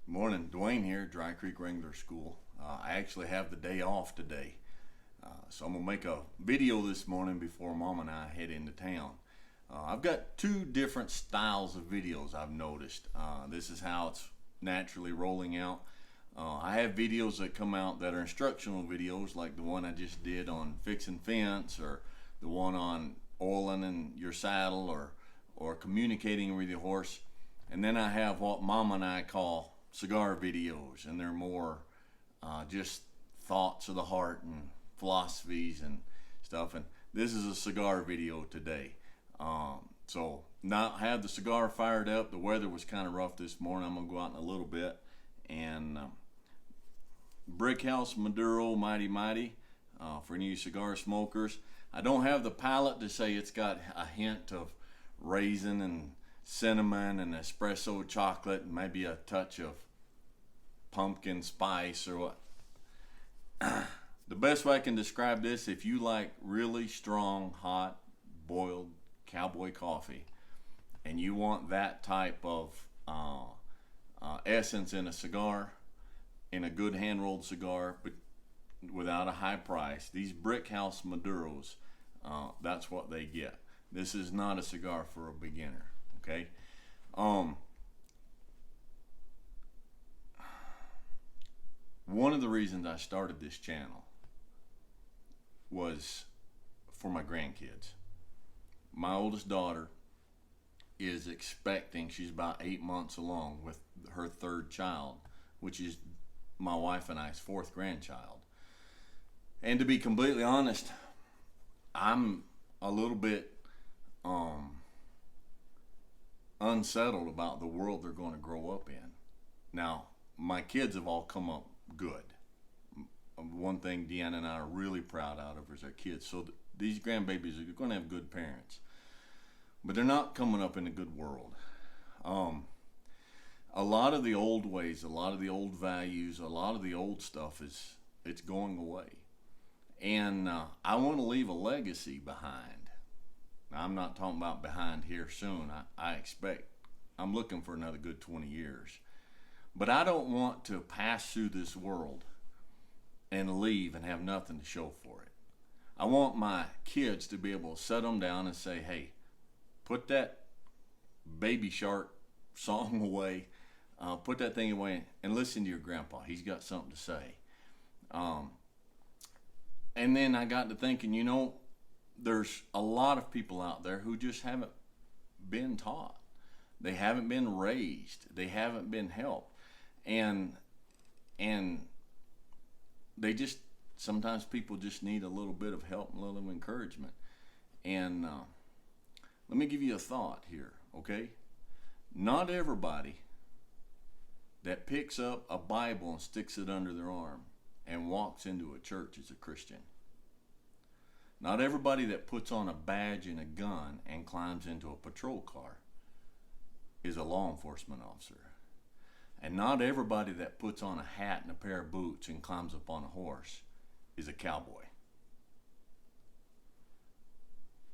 Morning, Dwayne here, Dry Creek Wrangler School. I actually have the day off today, so I'm gonna make a video this morning before Mom and I head into town. I've got two different styles of videos I've noticed. This is how it's naturally rolling out. I have videos that come out that are instructional videos, like the one I just did on fixing fence, or the one on oiling in your saddle, or communicating with your horse. And then I have what Mom and I call cigar videos, and they're more just thoughts of the heart and philosophies and stuff. And this is a cigar video today. So now I have the cigar fired up. The weather was kind of rough this morning. I'm gonna go out in a little bit. And Brickhouse Maduro Mighty Mighty for new cigar smokers. I don't have the palate to say it's got a hint of raisin and cinnamon and espresso chocolate and maybe a touch of pumpkin spice or what. The best way I can describe this, if you like really strong, hot, boiled cowboy coffee and you want that type of essence in a cigar, in a good hand-rolled cigar, but without a high price, these Brickhouse Maduros, that's what they get. This is not a cigar for a beginner, okay? One of the reasons I started this channel was for my grandkids. My oldest daughter is expecting, she's about 8 months along with her third child, which is my wife and I's fourth grandchild. And to be completely honest, I'm a little bit unsettled about the world they're going to grow up in. Now, my kids have all come up good. One thing Deanna and I are really proud out of is our kids. So these grandbabies are going to have good parents, but they're not coming up in a good world. A lot of the old ways, a lot of the old values, a lot of the old stuff it's going away. And I want to leave a legacy behind. Now, I'm not talking about behind here soon. I'm looking for another good 20 years. But I don't want to pass through this world and leave and have nothing to show for it. I want my kids to be able to set them down and say, hey, put that Baby Shark song away, put that thing away, and listen to your grandpa. He's got something to say. And then I got to thinking, there's a lot of people out there who just haven't been taught. They haven't been raised. They haven't been helped. And they just, sometimes people just need a little bit of help and a little encouragement. And let me give you a thought here, okay? Not everybody that picks up a Bible and sticks it under their arm and walks into a church is a Christian. Not everybody that puts on a badge and a gun and climbs into a patrol car is a law enforcement officer. And not everybody that puts on a hat and a pair of boots and climbs up on a horse is a cowboy.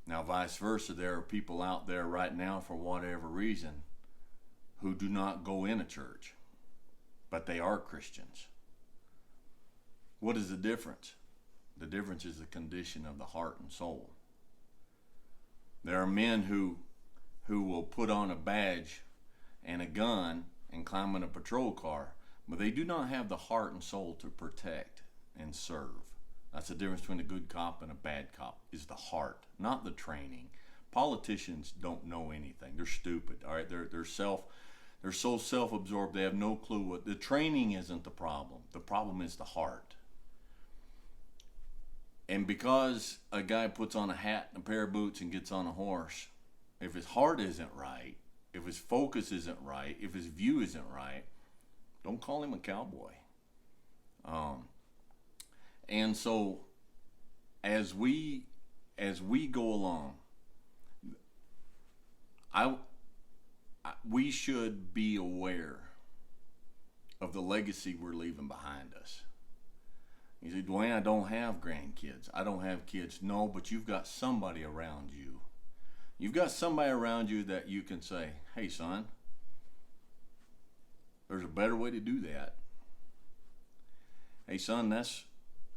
Now, vice versa, there are people out there right now, for whatever reason, who do not go in a church, but they are Christians. What is the difference? The difference is the condition of the heart and soul. There are men who will put on a badge and a gun and climb in a patrol car, but they do not have the heart and soul to protect and serve. That's the difference between a good cop and a bad cop, is the heart, not the training. Politicians don't know anything. They're stupid, all right? They're so self-absorbed, they have no clue what, the training isn't the problem. The problem is the heart. And because a guy puts on a hat and a pair of boots and gets on a horse, if his heart isn't right, if his focus isn't right, if his view isn't right, don't call him a cowboy. And so as we go along, we should be aware of the legacy we're leaving behind us. You say, Dwayne, I don't have grandkids. I don't have kids. No, but you've got somebody around you. You've got somebody around you that you can say, hey, son, there's a better way to do that. Hey son,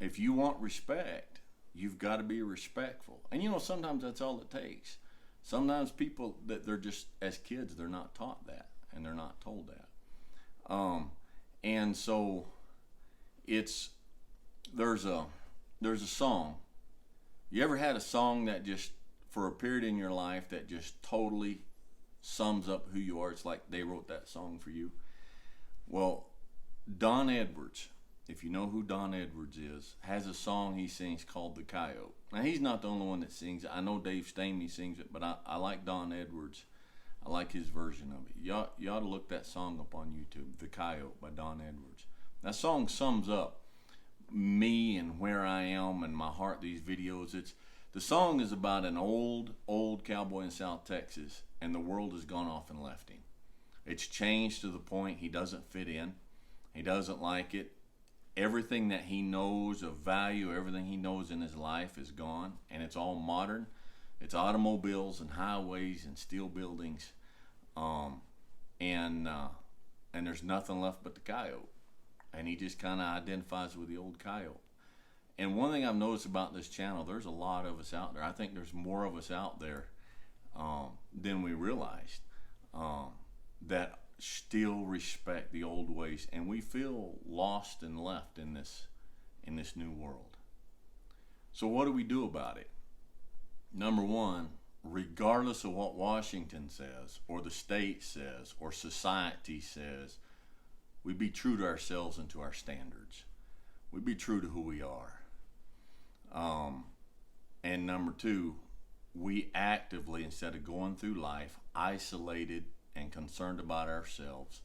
if you want respect, you've got to be respectful. And sometimes that's all it takes. Sometimes people that they're just, as kids, they're not taught that and they're not told that. And so there's a song. You ever had a song that just, for a period in your life, that just totally sums up who you are? It's like they wrote that song for you. Well, Don Edwards, if you know who Don Edwards is, has a song he sings called The Coyote. Now, he's not the only one that sings it. I know Dave Stamey sings it, but I like Don Edwards. I like his version of it. You ought to look that song up on YouTube, The Coyote by Don Edwards. That song sums up me and where I am and my heart, these videos. The song is about an old cowboy in South Texas, and the world has gone off and left him. It's changed to the point he doesn't fit in. He doesn't like it. Everything that he knows of value, everything he knows in his life is gone, and it's all modern. It's automobiles and highways and steel buildings, and there's nothing left but the coyote. And he just kind of identifies with the old coyote. And one thing I've noticed about this channel, there's a lot of us out there. I think there's more of us out there than we realized that still respect the old ways, and we feel lost and left in this new world. So what do we do about it? Number one, regardless of what Washington says or the state says or society says, we be true to ourselves and to our standards. We be true to who we are. And number two, we actively, instead of going through life isolated and concerned about ourselves,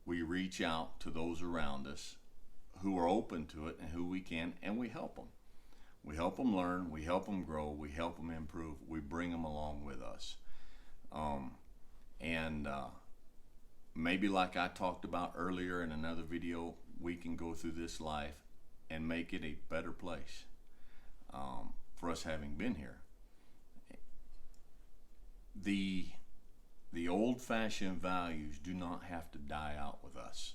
we reach out to those around us who are open to it and who we can, and we help them. We help them learn, we help them grow, we help them improve, we bring them along with us. Maybe like I talked about earlier in another video, we can go through this life and make it a better place for us having been here. The old-fashioned values do not have to die out with us.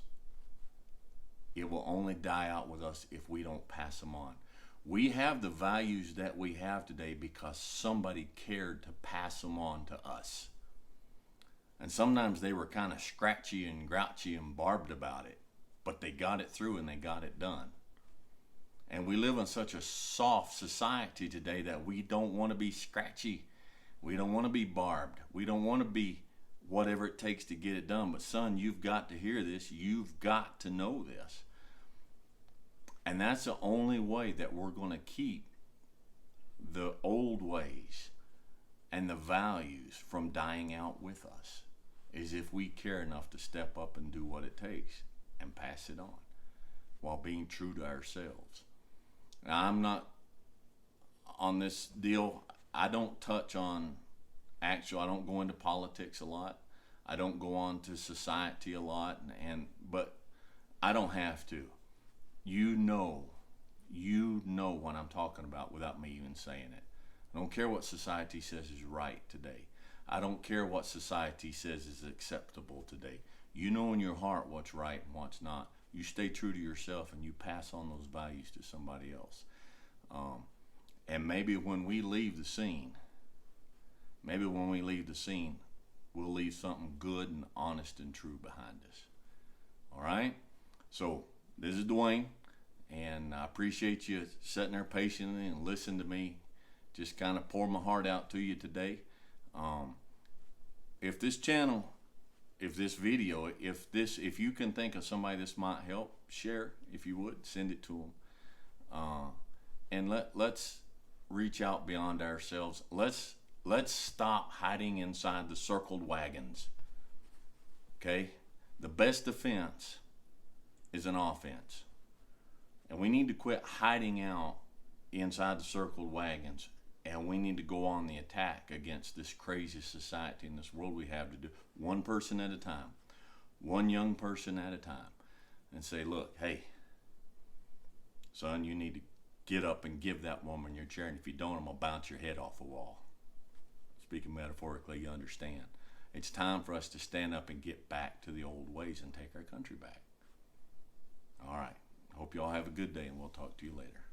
It will only die out with us if we don't pass them on. We have the values that we have today because somebody cared to pass them on to us. And sometimes they were kind of scratchy and grouchy and barbed about it, but they got it through and they got it done. And we live in such a soft society today that we don't want to be scratchy. We don't want to be barbed. We don't want to be whatever it takes to get it done. But son, you've got to hear this. You've got to know this. And that's the only way that we're going to keep the old ways and the values from dying out with us, is if we care enough to step up and do what it takes and pass it on while being true to ourselves. Now, I'm not on this deal. I don't touch on I don't go into politics a lot. I don't go on to society a lot, but I don't have to. You know what I'm talking about without me even saying it. I don't care what society says is right today. I don't care what society says is acceptable today. You know in your heart what's right and what's not. You stay true to yourself and you pass on those values to somebody else. And maybe when we leave the scene, we'll leave something good and honest and true behind us. All right? So this is Dwayne, and I appreciate you sitting there patiently and listening to me just kind of pour my heart out to you today. If this channel, if this video, if you can think of somebody this might help, share, if you would, send it to them. And let's reach out beyond ourselves. Let's stop hiding inside the circled wagons. Okay? The best defense is an offense. And we need to quit hiding out inside the circled wagons. And we need to go on the attack against this crazy society and this world we have to do. One person at a time. One young person at a time. And say, look, hey, son, you need to get up and give that woman your chair. And if you don't, I'm going to bounce your head off a wall. Speaking metaphorically, you understand. It's time for us to stand up and get back to the old ways. ways and take our country back. All right. Hope y'all have a good day, and we'll talk to you later.